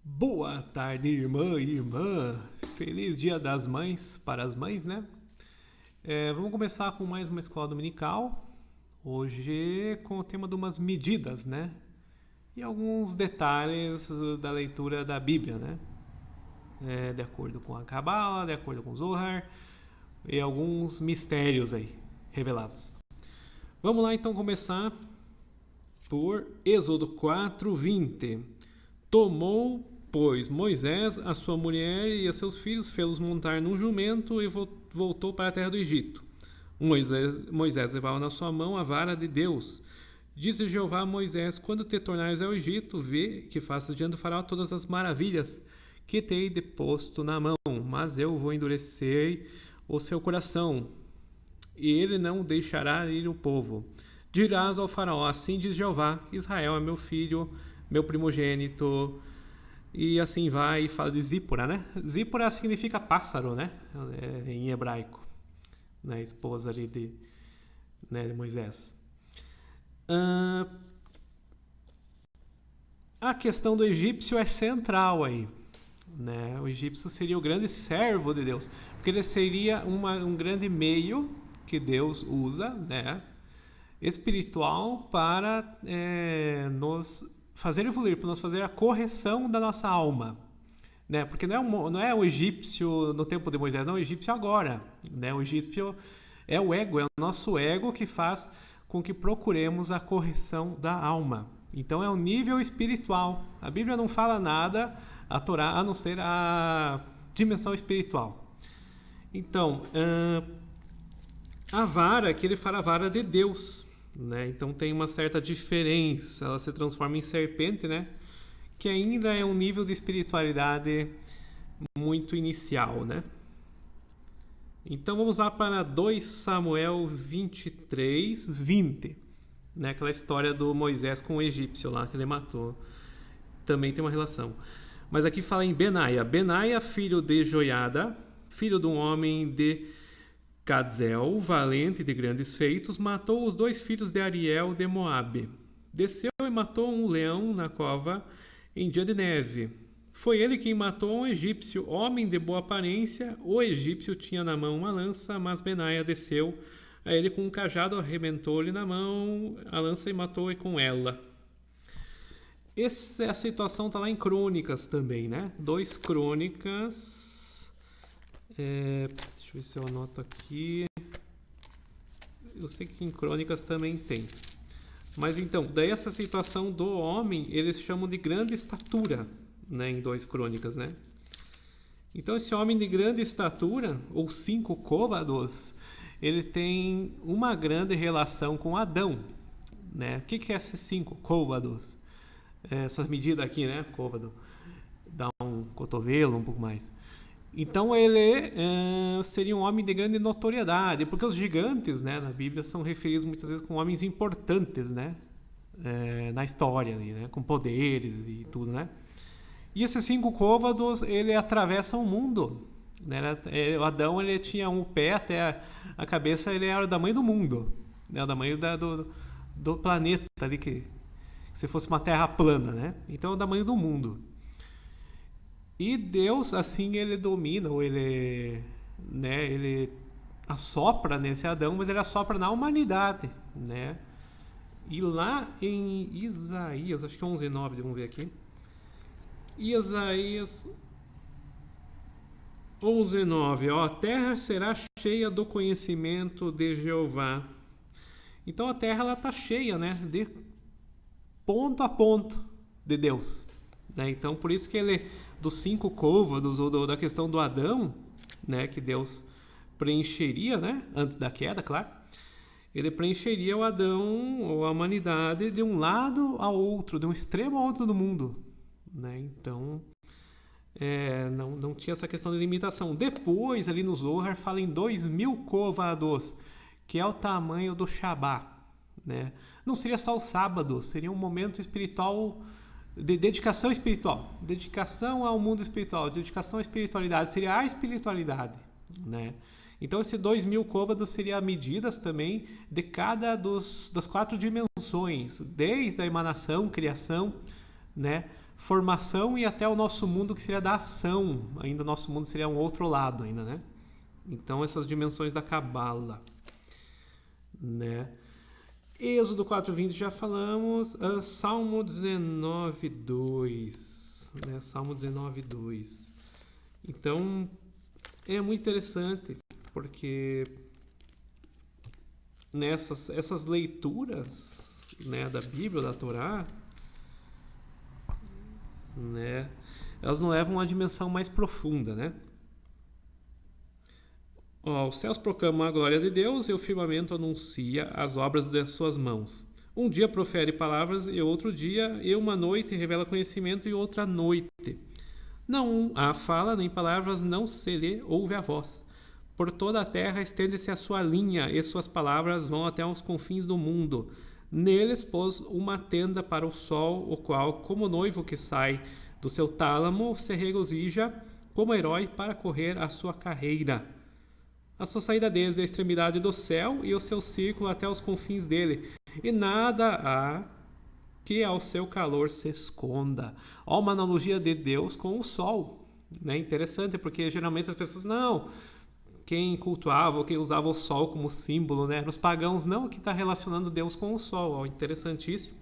Boa tarde, irmã e irmã. Feliz Dia das Mães para as mães, né? Vamos começar com mais uma escola dominical. Hoje com o tema de umas medidas, né? E alguns detalhes da leitura da Bíblia, né? De acordo com a Cabala, de acordo com o Zohar e alguns mistérios aí revelados. Vamos lá então começar por Êxodo 4:20. Tomou, pois, Moisés a sua mulher e a seus filhos, fê-los montar num jumento e voltou para a terra do Egito. Moisés levava na sua mão a vara de Deus. Disse Jeová a Moisés: Quando te tornares ao Egito, vê que faças diante do faraó todas as maravilhas que te hei deposto na mão, mas eu vou endurecer o seu coração, e ele não deixará ir o povo. Dirás ao faraó: Assim diz Jeová: Israel é meu filho, meu primogênito. E assim vai e fala de Zípora, né? Zípora significa pássaro, né? Em hebraico, né? Esposa ali de Moisés. A questão do egípcio é central aí, né? O egípcio seria o grande servo de Deus, porque ele seria um grande meio que Deus usa, né? Espiritual para nos fazer evoluir, para nos fazer a correção da nossa alma, né? Porque não é o egípcio no tempo de Moisés, não é o egípcio agora, né? O egípcio é o ego, é o nosso ego que faz com que procuremos a correção da alma. Então é o nível espiritual. A Bíblia não fala nada, a Torá, a não ser a dimensão espiritual. Então, a vara, que ele fala a vara de Deus, né? Então tem uma certa diferença, ela se transforma em serpente, né? Que ainda é um nível de espiritualidade muito inicial, né? Então vamos lá para 2 Samuel 23:20, né? Aquela história do Moisés com o egípcio lá que ele matou. Também tem uma relação. Mas aqui fala em Benaia. Benaia, filho de Joiada, filho de um homem de Cadzel, valente de grandes feitos, matou os 2 filhos de Ariel de Moabe. Desceu e matou um leão na cova em dia de neve. Foi ele quem matou um egípcio, homem de boa aparência. O egípcio tinha na mão uma lança, mas Benaia desceu a ele com um cajado, arrebentou-lhe na mão a lança e matou-o com ela. Essa situação está lá em Crônicas também, né? 2 Crônicas. Deixa eu ver se eu anoto aqui. Eu sei que em Crônicas também tem. Mas então, daí essa situação do homem, eles chamam de grande estatura, né? Em 2 Crônicas, né? Então esse homem de grande estatura, ou 5 côvados, ele tem uma grande relação com Adão, né? O que é esses 5 côvados? Essas medidas aqui, né? Côvado. Dá um cotovelo, um pouco mais. Então ele seria um homem de grande notoriedade, porque os gigantes, né, na Bíblia são referidos muitas vezes como homens importantes, né, na história, ali, né, com poderes e tudo, né. E esses 5 côvados, ele atravessa o mundo, né. O Adão, ele tinha um pé até a cabeça, ele era o tamanho do mundo, né, o tamanho do planeta ali, que se fosse uma terra plana, né. Então é o tamanho do mundo. E Deus, assim, ele domina, ou ele assopra nesse Adão, mas ele assopra na humanidade, né? E lá em Isaías, acho que é 11:9, vamos ver aqui. Isaías 11:9, ó, a terra será cheia do conhecimento de Jeová. Então a terra, ela tá cheia, né? De ponto a ponto de Deus. Né? Então por isso que ele, dos 5 côvados, ou da questão do Adão, né, que Deus preencheria, né, antes da queda, claro, ele preencheria o Adão, ou a humanidade, de um lado ao outro, de um extremo ao outro do mundo. Né? Então não tinha essa questão de limitação. Depois, ali no Zohar, fala em 2.000 côvados, que é o tamanho do Shabá. Né? Não seria só o sábado, seria um momento espiritual de dedicação espiritual, dedicação ao mundo espiritual, dedicação à espiritualidade, seria a espiritualidade, né? Então esse 2.000 côvados seria medidas também de cada das 4 dimensões, desde a emanação, criação, né? formação e até o nosso mundo, que seria da ação. Ainda o nosso mundo seria um outro lado ainda, né? Então, essas dimensões da Cabala, né? Êxodo 4:20 já falamos. Salmo 19:2, né? Salmo 19:2. Então, é muito interessante, porque essas leituras, né, da Bíblia, da Torá, né, elas não levam a uma dimensão mais profunda, né? Os céus proclamam a glória de Deus e o firmamento anuncia as obras de suas mãos. Um dia profere palavras e outro dia, e uma noite revela conhecimento e outra noite. Não há fala nem palavras, não se lhe ouve a voz. Por toda a terra estende-se a sua linha e suas palavras vão até os confins do mundo. Neles pôs uma tenda para o sol, o qual, como noivo que sai do seu tálamo, se regozija como herói para correr a sua carreira. A sua saída desde a extremidade do céu e o seu círculo até os confins dele, e nada há que ao seu calor se esconda. Ó, uma analogia de Deus com o sol, né? Interessante, porque geralmente as pessoas, não, quem cultuava ou quem usava o sol como símbolo, né? Nos pagãos, não, que está relacionando Deus com o sol. Ó, interessantíssimo.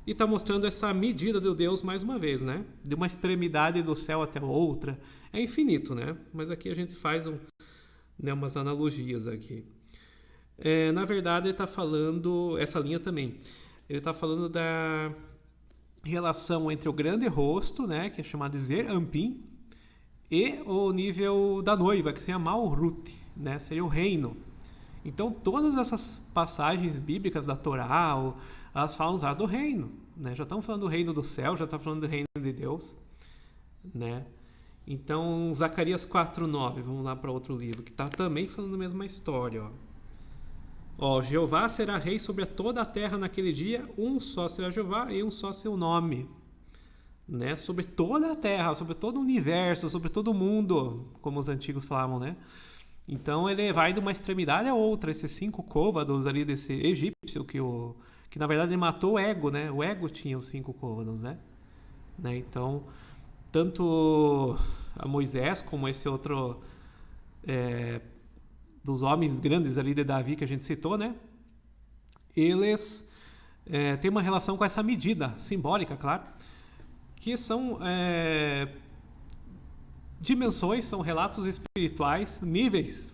E está mostrando essa medida de Deus mais uma vez, né? De uma extremidade do céu até outra. É infinito, né? Mas aqui a gente faz umas analogias aqui. Na verdade, ele está falando, essa linha também, ele está falando da relação entre o grande rosto, né, que é chamado de Zer Anpin, e o nível da noiva, que se chama Malrut, né, seria o reino. Então, todas essas passagens bíblicas da Torá, elas falam já do reino, né? Já estão falando do reino do céu, já estão falando do reino de Deus, né? Então, Zacarias 4:9, vamos lá para outro livro, que está também falando a mesma história. Jeová será rei sobre toda a terra naquele dia, um só será Jeová e um só seu nome. Né? Sobre toda a terra, sobre todo o universo, sobre todo o mundo, como os antigos falavam, né? Então ele vai de uma extremidade a outra, esses 5 côvados ali desse egípcio, que na verdade ele matou o ego, né? O ego tinha os 5 côvados, né? Então, tanto a Moisés como esse outro dos homens grandes ali de Davi que a gente citou, né? Eles têm uma relação com essa medida simbólica, claro, que são dimensões, são relatos espirituais, níveis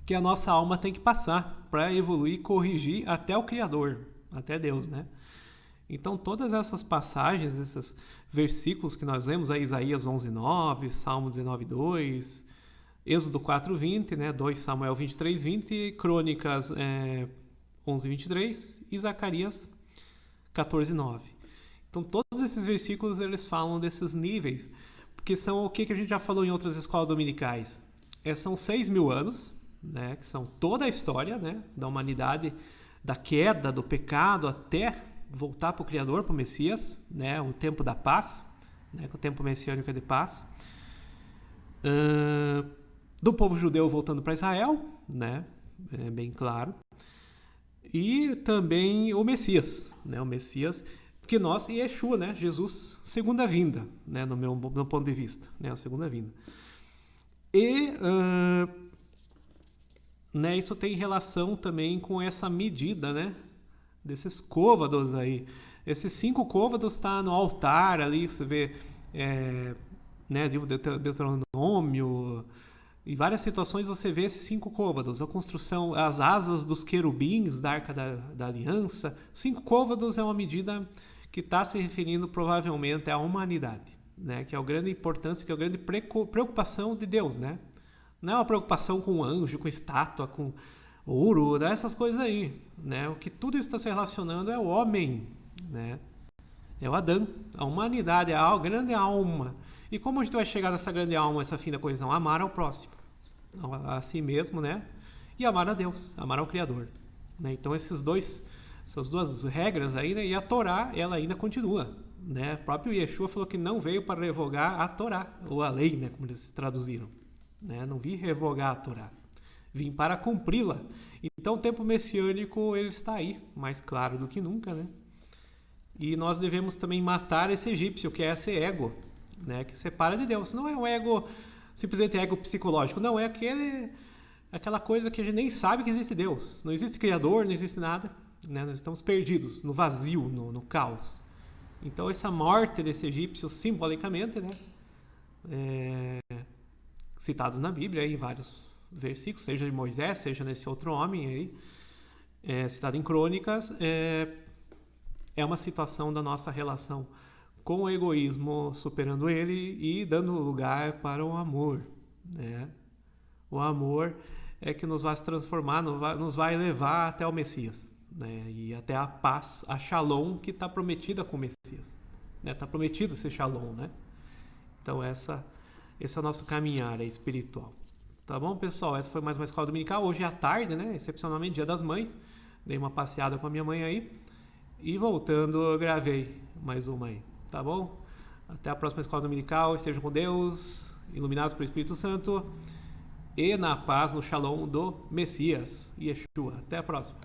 que a nossa alma tem que passar para evoluir, corrigir até o Criador, até Deus, né? Então, todas essas passagens, esses versículos que nós lemos, Isaías 11:9, Salmo 19:2, Êxodo 4:20, né? 2 Samuel 23:20, Crônicas 11:23 e Zacarias 14:9. Então, todos esses versículos eles falam desses níveis, porque são o que a gente já falou em outras escolas dominicais. São 6.000 anos, né? Que são toda a história, né? Da humanidade, da queda, do pecado, até voltar para o Criador, para o Messias, né? O tempo da paz, né? O tempo messiânico é de paz. Do povo judeu voltando para Israel, né? É bem claro. E também o Messias, né? O Messias que nós, e Yeshua, né? Jesus, segunda vinda, né? No meu ponto de vista, né? A segunda vinda. E né? Isso tem relação também com essa medida, né? Desses côvados aí. Esses 5 côvados está no altar ali, você vê, né? Deuteronômio. Em várias situações você vê esses 5 côvados, a construção, as asas dos querubins da Arca da Aliança. 5 côvados é uma medida que está se referindo provavelmente à humanidade, né? Que é a grande importância, que é a grande preocupação de Deus, né? Não é uma preocupação com anjo, com estátua, com ouro, né? Essas coisas aí, né? O que tudo isso está se relacionando é o homem, né? É o Adão, a humanidade, a grande alma. E como a gente vai chegar nessa grande alma, essa fim da coesão? Amar ao próximo, a si mesmo, né? E amar a Deus, amar ao Criador, né? Então essas duas regras aí, né? E a Torá, ela ainda continua, né? O próprio Yeshua falou que não veio para revogar a Torá, ou a lei, né? Como eles traduziram, né? Não vim revogar a Torá, vim para cumpri-la. Então o tempo messiânico ele está aí, mais claro do que nunca, né? E nós devemos também matar esse egípcio, que é esse ego, né, que separa de Deus. Não é um ego, simplesmente ego psicológico, não, é aquela coisa que a gente nem sabe que existe Deus. Não existe Criador, não existe nada, né? Nós estamos perdidos no vazio, no caos. Então essa morte desse egípcio, simbolicamente, né, citados na Bíblia, em vários versículos, seja de Moisés, seja nesse outro homem aí, citado em Crônicas, é uma situação da nossa relação com o egoísmo, superando ele e dando lugar para o amor, né? O amor é que nos vai se transformar, nos vai levar até o Messias, né? E até a paz, a Shalom que está prometida com o Messias, né? Está prometido ser Shalom, né? Então esse é o nosso caminhar espiritual. Tá bom, pessoal? Essa foi mais uma escola dominical. Hoje à tarde, né? Excepcionalmente, Dia das Mães. Dei uma passeada com a minha mãe aí. E voltando, eu gravei mais uma aí. Tá bom? Até a próxima escola dominical. Estejam com Deus, iluminados pelo Espírito Santo. E na paz, no Shalom do Messias, Yeshua. Até a próxima.